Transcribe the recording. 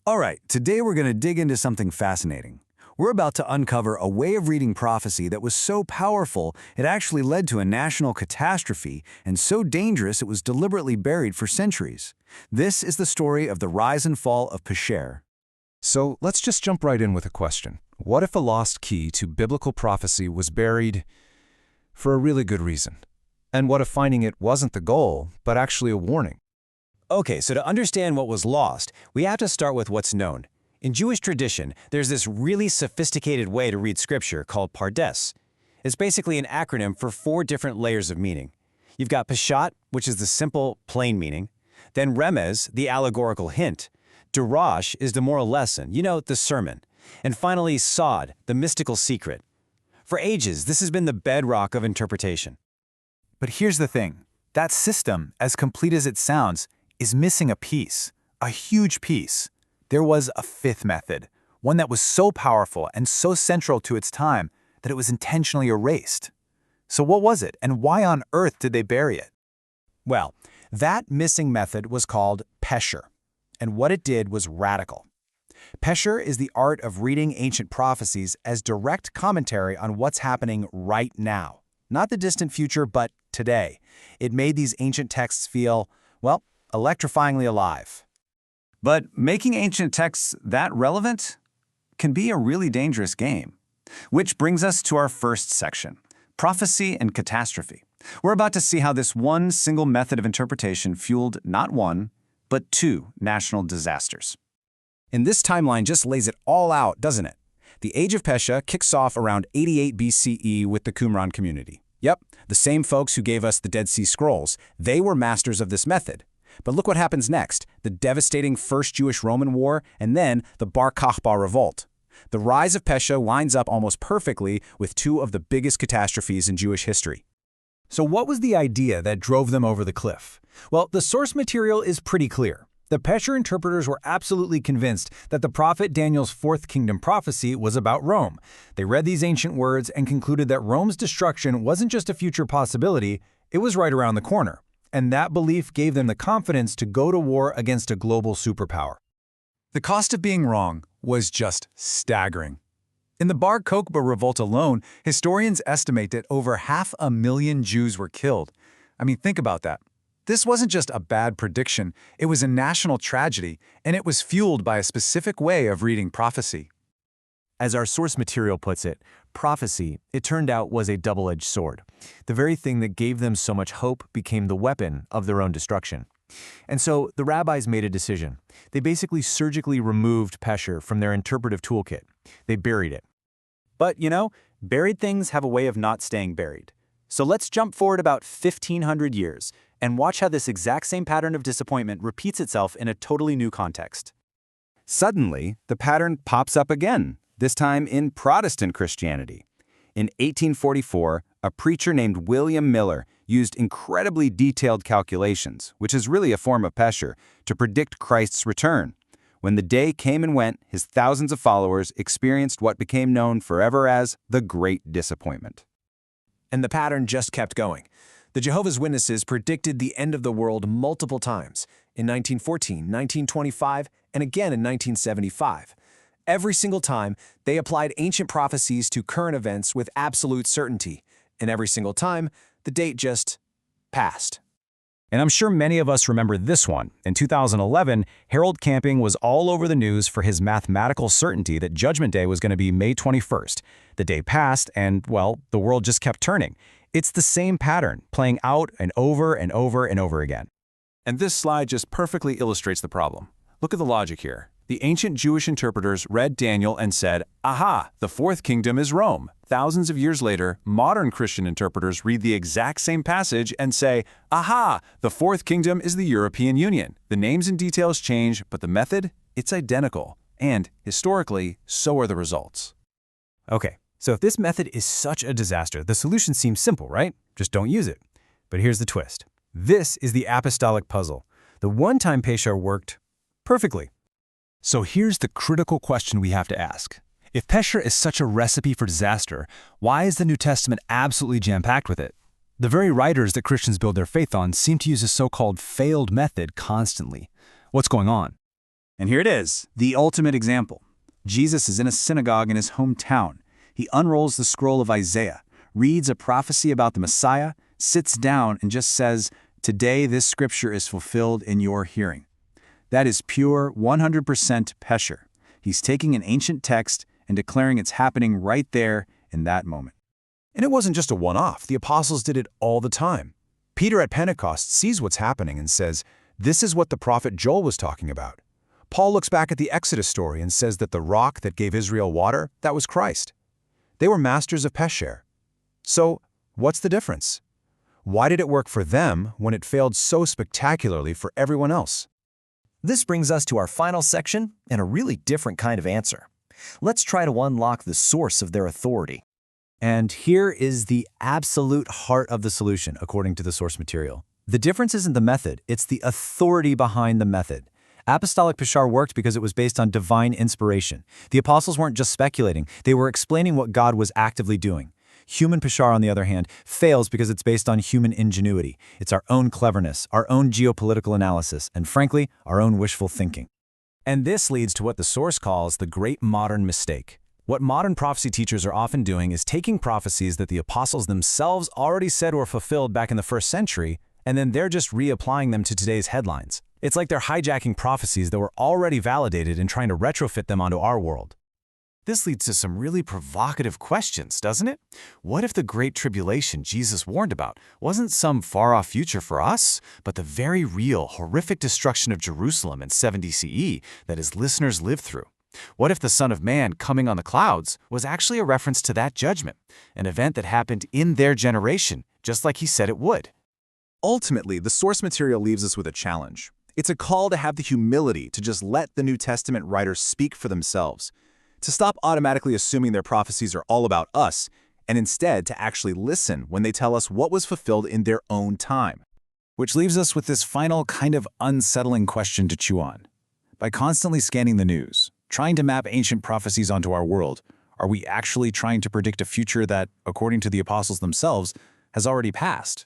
All right, today we're going to dig into something fascinating. We're about to uncover a way of reading prophecy that was so powerful it actually led to a national catastrophe and so dangerous it was deliberately buried for centuries. This is the story of the rise and fall of Pesher. So let's just jump right in with a question. What if a lost key to biblical prophecy was buried for a really good reason? And what if finding it wasn't the goal, but actually a warning? Okay, so to understand what was lost, we have to start with what's known. In Jewish tradition, there's this really sophisticated way to read scripture called pardes. It's basically an acronym for 4 different layers of meaning. You've got peshat, which is the simple, plain meaning. Then remez, the allegorical hint. Darash is the moral lesson, the sermon. And finally, sod, the mystical secret. For ages, this has been the bedrock of interpretation. But here's the thing. That system, as complete as it sounds, is missing a piece, a huge piece. There was a 5th method, one that was so powerful and so central to its time that it was intentionally erased. So what was it, and why on earth did they bury it? Well, that missing method was called Pesher, and what it did was radical. Pesher is the art of reading ancient prophecies as direct commentary on what's happening right now. Not the distant future, but today. It made these ancient texts feel, well, electrifyingly alive. But making ancient texts that relevant can be a really dangerous game. Which brings us to our first section, prophecy and catastrophe. We're about to see how this one single method of interpretation fueled not one, but 2 national disasters. And this timeline just lays it all out, doesn't it? The age of Pesher kicks off around 88 BCE with the Qumran community. Yep, the same folks who gave us the Dead Sea Scrolls, they were masters of this method. But look what happens next, the devastating First Jewish-Roman War and then the Bar Kokhba revolt. The rise of Pesher lines up almost perfectly with 2 of the biggest catastrophes in Jewish history. So what was the idea that drove them over the cliff? Well, the source material is pretty clear. The Pesher interpreters were absolutely convinced that the prophet Daniel's 4th kingdom prophecy was about Rome. They read these ancient words and concluded that Rome's destruction wasn't just a future possibility, it was right around the corner. And that belief gave them the confidence to go to war against a global superpower. The cost of being wrong was just staggering. In the Bar Kokhba revolt alone, historians estimate that over 500,000 Jews were killed. I mean, think about that. This wasn't just a bad prediction, it was a national tragedy, and it was fueled by a specific way of reading prophecy. As our source material puts it, prophecy, it turned out, was a double-edged sword. The very thing that gave them so much hope became the weapon of their own destruction. And so the rabbis made a decision. They basically surgically removed Pesher from their interpretive toolkit. They buried it. But, buried things have a way of not staying buried. So let's jump forward about 1,500 years and watch how this exact same pattern of disappointment repeats itself in a totally new context. Suddenly, the pattern pops up again, this time in Protestant Christianity. In 1844, a preacher named William Miller used incredibly detailed calculations, which is really a form of Pesher, to predict Christ's return. When the day came and went, his thousands of followers experienced what became known forever as the Great Disappointment. And the pattern just kept going. The Jehovah's Witnesses predicted the end of the world multiple times, in 1914, 1925, and again in 1975. Every single time, they applied ancient prophecies to current events with absolute certainty, and every single time, the date just passed. And I'm sure many of us remember this one. In 2011, Harold Camping was all over the news for his mathematical certainty that Judgment Day was going to be May 21st. The day passed, and, well, the world just kept turning. It's the same pattern, playing out and over and over and over again. And this slide just perfectly illustrates the problem. Look at the logic here. The ancient Jewish interpreters read Daniel and said, "Aha, the 4th kingdom is Rome." Thousands of years later, modern Christian interpreters read the exact same passage and say, "Aha, the 4th kingdom is the European Union." The names and details change, but the method, it's identical. And, historically, so are the results. Okay, so if this method is such a disaster, the solution seems simple, right? Just don't use it. But here's the twist. This is the apostolic puzzle. The one-time Pesher worked perfectly. So here's the critical question we have to ask. If Pesher is such a recipe for disaster, why is the New Testament absolutely jam-packed with it? The very writers that Christians build their faith on seem to use a so-called failed method constantly. What's going on? And here it is, the ultimate example. Jesus is in a synagogue in his hometown. He unrolls the scroll of Isaiah, reads a prophecy about the Messiah, sits down and just says, "Today this scripture is fulfilled in your hearing." That is pure 100% Pesher. He's taking an ancient text and declaring it's happening right there in that moment. And it wasn't just a one-off. The apostles did it all the time. Peter at Pentecost sees what's happening and says, this is what the prophet Joel was talking about. Paul looks back at the Exodus story and says that the rock that gave Israel water, that was Christ. They were masters of Pesher. So, what's the difference? Why did it work for them when it failed so spectacularly for everyone else? This brings us to our final section and a really different kind of answer. Let's try to unlock the source of their authority. And here is the absolute heart of the solution, according to the source material. The difference isn't the method, it's the authority behind the method. Apostolic Pesher worked because it was based on divine inspiration. The apostles weren't just speculating, they were explaining what God was actively doing. Human Pesher, on the other hand, fails because it's based on human ingenuity. It's our own cleverness, our own geopolitical analysis, and frankly, our own wishful thinking. And this leads to what the source calls the great modern mistake. What modern prophecy teachers are often doing is taking prophecies that the apostles themselves already said were fulfilled back in the first century, and then they're just reapplying them to today's headlines. It's like they're hijacking prophecies that were already validated and trying to retrofit them onto our world. This leads to some really provocative questions, doesn't it? What if the Great Tribulation Jesus warned about wasn't some far-off future for us, but the very real, horrific destruction of Jerusalem in 70 CE that his listeners lived through? What if the Son of Man coming on the clouds was actually a reference to that judgment, an event that happened in their generation, just like he said it would? Ultimately, the source material leaves us with a challenge. It's a call to have the humility to just let the New Testament writers speak for themselves, to stop automatically assuming their prophecies are all about us, and instead to actually listen when they tell us what was fulfilled in their own time. Which leaves us with this final kind of unsettling question to chew on. By constantly scanning the news, trying to map ancient prophecies onto our world, are we actually trying to predict a future that, according to the apostles themselves, has already passed?